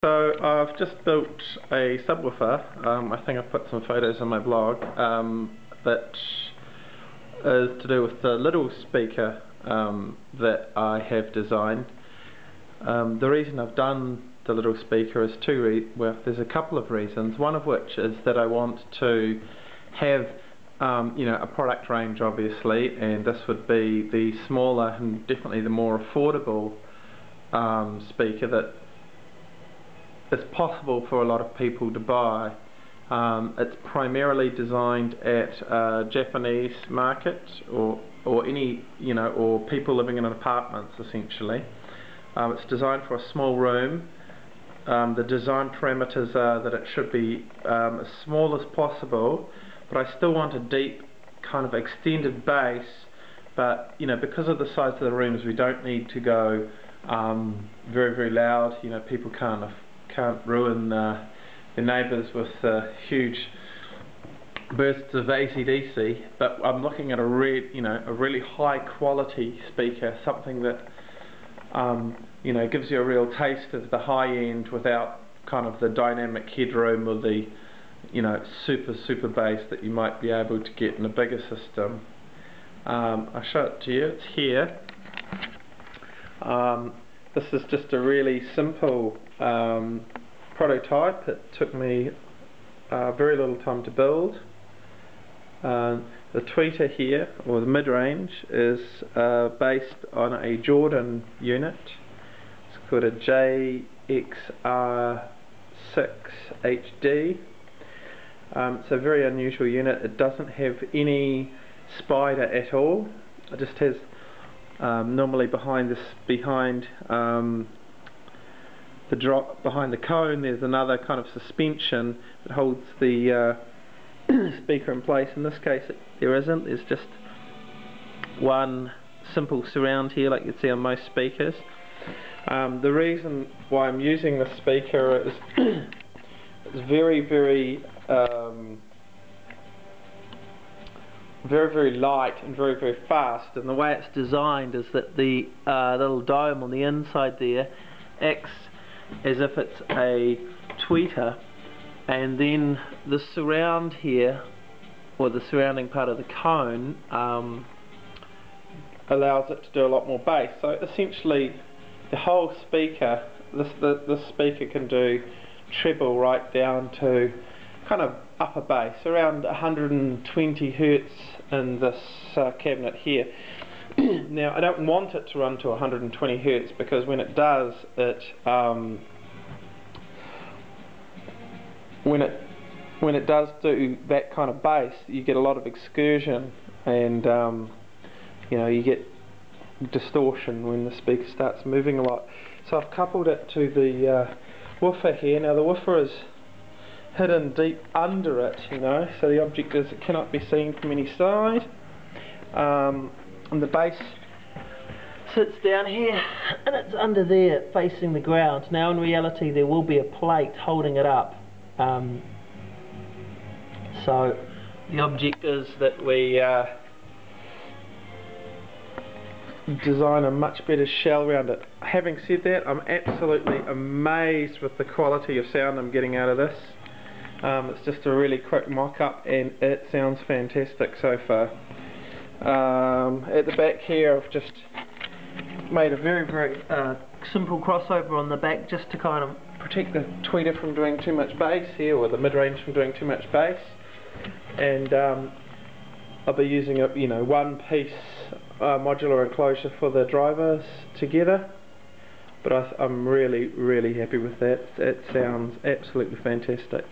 So I've just built a subwoofer. I think I've put some photos on my blog that is to do with the little speaker that I have designed. The reason I've done the little speaker is well, there's a couple of reasons. One of which is that I want to have a product range, obviously, and this would be the smaller and definitely the more affordable speaker that it's possible for a lot of people to buy. It's primarily designed at a Japanese market or any or people living in apartments essentially. It's designed for a small room. The design parameters are that it should be as small as possible, but I still want a deep kind of extended bass. But because of the size of the rooms, we don't need to go very loud. People can't ruin their neighbours with huge bursts of AC/DC, but I'm looking at a really high quality speaker, something that gives you a real taste of the high end without kind of the dynamic headroom or the super bass that you might be able to get in a bigger system. I'll show it to you. It's here. This is just a really simple prototype. It took me very little time to build. The tweeter here, or the mid-range, is based on a Jordan unit. It's called a JXR6HD. It's a very unusual unit. It doesn't have any spider at all. It just has normally behind the cone there's another kind of suspension that holds the speaker in place. In this case there isn't. There's just one simple surround here like you'd see on most speakers. The reason why I'm using this speaker is it's very light and very fast, and the way it's designed is that the little dome on the inside there acts as if it's a tweeter, and then the surround here, or the surrounding part of the cone, allows it to do a lot more bass. So essentially the whole speaker, this speaker can do treble right down to kind of upper bass, around 120 Hertz in this cabinet here. Now I don't want it to run to 120 Hertz because when it does, when it does do that kind of bass, you get a lot of excursion, and you get distortion when the speaker starts moving a lot. So I've coupled it to the woofer here. Now the woofer is hidden deep under it, so the object is it cannot be seen from any side. And the bass sits down here and it's under there facing the ground. Now in reality there will be a plate holding it up, so the object is that we design a much better shell around it. Having said that, I'm absolutely amazed with the quality of sound I'm getting out of this. It's just a really quick mock-up and it sounds fantastic so far. At the back here I've just made a very simple crossover on the back just to kind of protect the tweeter from doing too much bass here, or the mid-range from doing too much bass. And I'll be using a one-piece modular enclosure for the drivers together. But I'm really happy with that. It sounds absolutely fantastic.